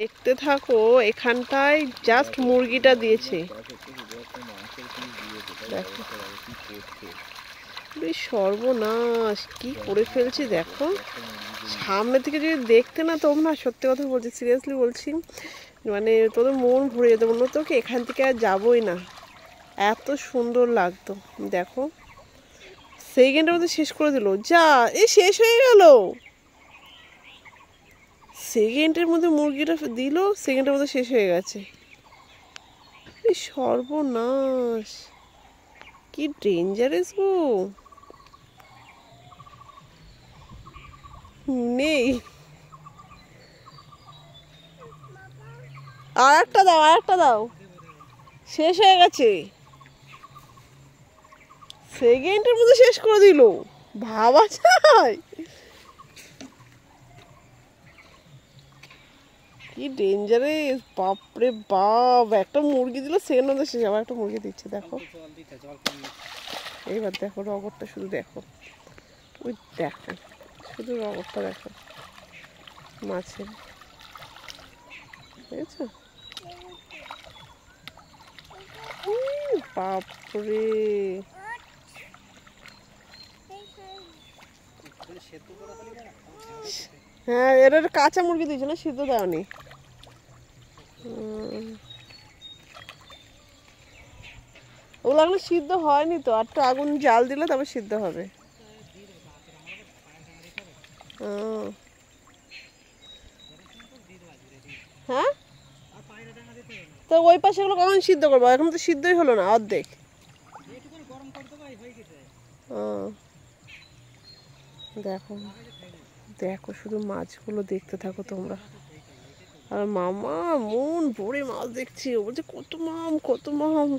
দেখতে থাকো, এখানটায় জাস্ট মুরগিটা দিয়েছে। সর্বনাশ কি করে ফেলছি দেখো। সামনে থেকে যদি দেখতে না তোমরা, সত্যি কথা বলছি, সিরিয়াসলি বলছি, মানে তোদের মন ভরে যেত, মনে হতো কি এখান থেকে আর যাবোই না, এত সুন্দর লাগতো। দেখো সেকেন্ডের মধ্যে শেষ করে দিল, যা এই শেষ হয়ে গেল। সেকেন্ডের মধ্যে মুরগিটা দিল, সেকেন্ডের মধ্যে শেষ হয়ে গেছে। এই সর্বনাশ, কি ডেঞ্জারাস গো। নেই, আর একটা দাও, আর একটা দাও, শেষ হয়ে গেছে। সেকেন্ডের মধ্যে শেষ করে দিল, ভাবা যায়? কি ডেঞ্জারাস, বাপরে বাপ। একটা মুরগি দিল, সেকেন্ড মধ্যে শেষ। আবার একটা মুরগি দিচ্ছে, দেখো। এইবার দেখো রগরটা, শুধু দেখো, ওই দেখো, শুধু রগরটা দেখো মাছের, দেখেছো? বাপরে, হ্যাঁ এটা কাঁচা মুরগি দিয়েছে না, সিদ্ধ দাওনি। ওগুলো এখনো সিদ্ধ হয়নি তো, আর তো আগুন জাল দিলে তারপর সিদ্ধ হবে। হ্যাঁ, তো ওই পাশে এগুলো কখন সিদ্ধ করবো? এখন তো সিদ্ধই হলো না, অর্ধেক। দেখো দেখো, শুধু মাছগুলো দেখতে থাকো তোমরা। আর মামা মন ভরে মাছ দেখছি, ও বলছে কত মাম, কত মাম।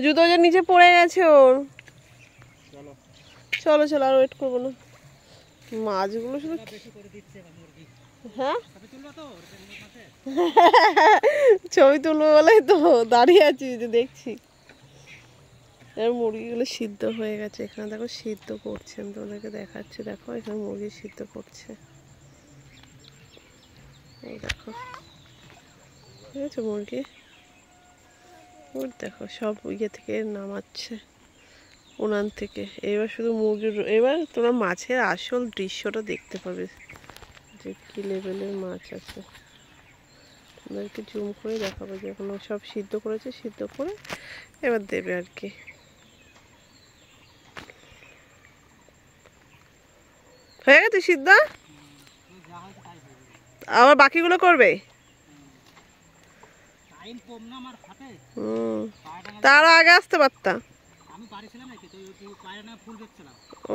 জুতো যে নিচে পড়ে গেছে ওর। চলো চলো, আর ওয়েট করবো না। মাছগুলো শুধু, হ্যাঁ ছবি তুলবো বলেই তো দাঁড়িয়ে আছি, যে দেখছি। মুরগিগুলো সিদ্ধ হয়ে গেছে, এখানে দেখো সিদ্ধ করছে, আমি তোমাদেরকে দেখাচ্ছি। দেখো এখানে মুরগি সিদ্ধ করছে, এই দেখো, ঠিক আছে মুরগি। ওর দেখো সব ইয়ে থেকে নামাচ্ছে, উনান থেকে। এবার শুধু মুরগির, এবার তোমরা মাছের আসল দৃশ্যটা দেখতে পাবে, যে কি লেভেলের মাছ আছে। তোমাদেরকে জুম করে দেখাবো, যে এখন সব সিদ্ধ করেছে, সিদ্ধ করে এবার দেবে আর কি। হয়ে গেছে সিদ্ধ, আবার বাকিগুলো করবে। তার আগে আসতে পারতাম।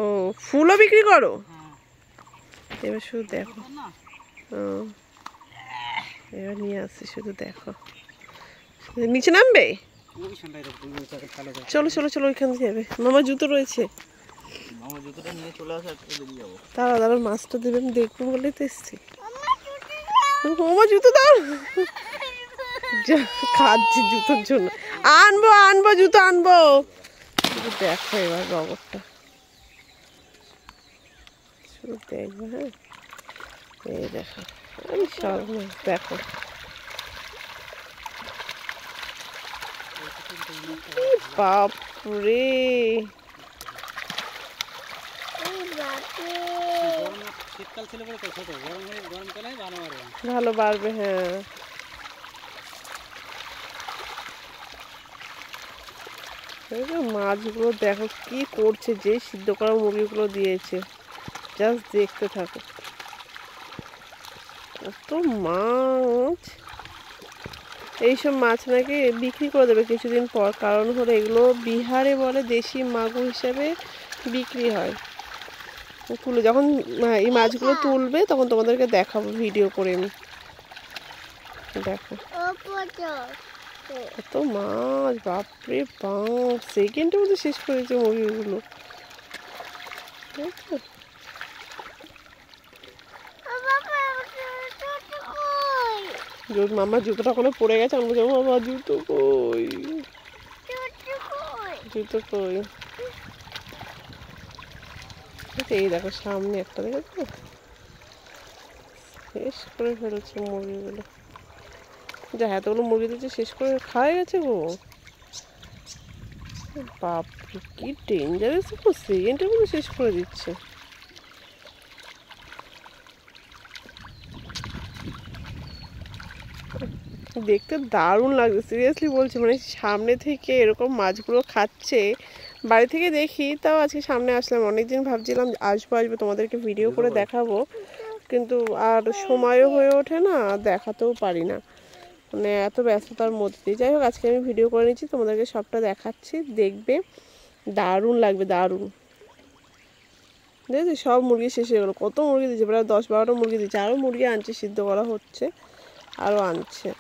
ও ফুলও বিক্রি করো? এবার শুধু দেখো, এবার নিয়ে আসছি, শুধু দেখো। নিচে নামবে, চলো চলো চলো, ওইখান থেকে যাবে। মামা জুতো রয়েছে, দাঁড়া দাঁড়া, মাছটা দেবে, আমি দেখবো বলেই তো এসছি। মামা জুতো দাও, খাচ্ছি জুতোর জন্য। আনবো আনবো, জুতো আনবো। দেখো এবার রগরটা, শুধু দেখবো। হ্যাঁ এই দেখো, আমি সর্বনাশ দেখো, বাপরে ভালো বাড়বে। হ্যাঁ মাছগুলো দেখো কি করছে, যে সিদ্ধ করা মুরগিগুলো দিয়েছে, জাস্ট দেখতে থাকো। কত মাছ, এইসব মাছ নাকি বিক্রি করে দেবে কিছুদিন পর, কারণ হলো এগুলো বিহারে বলে দেশি মাগুর হিসাবে বিক্রি হয়। তুলে যখন এই মাছগুলো তুলবে, তখন তোমাদেরকে দেখাবো ভিডিও করে আমি। দেখো কত মাছ, বাপরে বাপ, সেকেন্ডের মধ্যে শেষ করেছে মুরগিগুলো। মামা জুতোটা ওখানে পড়ে গেছে, আমি বলছি মামা জুতো কই, জুতো কই। এই দেখো সামনে একটা, দেখেছো? শেষ করে ফেলছে মুরগিগুলো। যা এতগুলো মুরগি দিচ্ছে, শেষ করে খাওয়া গেছে গো। বাপরে কি ডেঞ্জারাস, সেকেন্ডের মধ্যে শেষ করে দিচ্ছে। দেখতে দারুণ লাগছে, সিরিয়াসলি বলছি। মানে সামনে থেকে এরকম মাছগুলো খাচ্ছে, বাড়ি থেকে দেখি, তাও আজকে সামনে আসলাম। অনেকদিন ভাবছিলাম আসবো আসবো তোমাদেরকে ভিডিও করে দেখাবো, কিন্তু আর সময়ও হয়ে ওঠে না, দেখাতেও পারি না, মানে এত ব্যস্ততার মধ্যে দিয়ে। যাই হোক, আজকে আমি ভিডিও করে নিচ্ছি, তোমাদেরকে সবটা দেখাচ্ছি, দেখবে দারুণ লাগবে, দারুণ। দেখছি সব মুরগি শেষ হয়ে গেলো। কত মুরগি দিচ্ছে, প্রায় 10-12টা মুরগি দিচ্ছে। আরও মুরগি আনছে, সিদ্ধ করা হচ্ছে, আরও আনছে।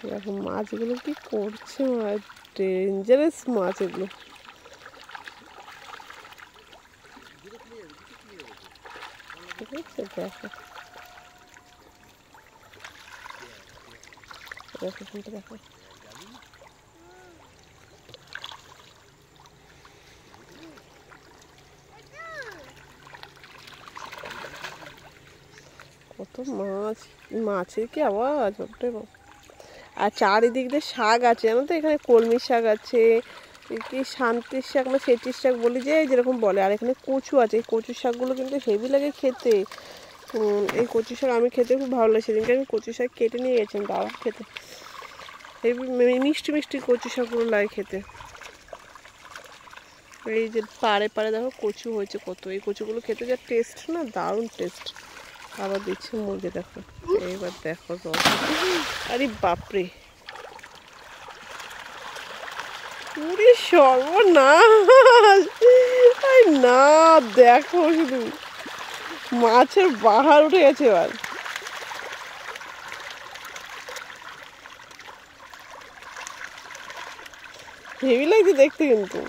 দেখো মাছগুলো কি করছে, মাছ ডেঞ্জারাস মাছ এগুলো। ঠিক আছে, দেখো দেখো শুনতে, দেখো কত মাছ, মাছের কি আওয়াজ ওটাই। আর চারিদিক দিয়ে শাক আছে জানো তো, এখানে কলমি শাক আছে, কি শান্তির শাক না সেটির শাক বলি, যে যেরকম বলে। আর এখানে কচু আছে, এই কচু শাকগুলো কিন্তু হেভি লাগে খেতে। এই কচু শাক আমি খেতে খুব ভালো লাগে। সেদিনকে আমি কচু শাক কেটে নিয়ে গেছিলাম দাওয়া খেতে, হেভি মিষ্টি মিষ্টি কচু শাকগুলো লাগে খেতে। এই যে পাড়ে পাড়ে দেখো কচু হয়েছে কত, এই কচুগুলো খেতে যা টেস্ট না, দারুণ টেস্ট। আবার দিচ্ছে মুরগি, দেখো এইবার দেখো রস। আরে বাপরে, পুরি সর্বনাশ! না দেখো শুধু মাছের বাহার উঠে গেছে এবার। হেভি লাগছে দেখতে কিন্তু।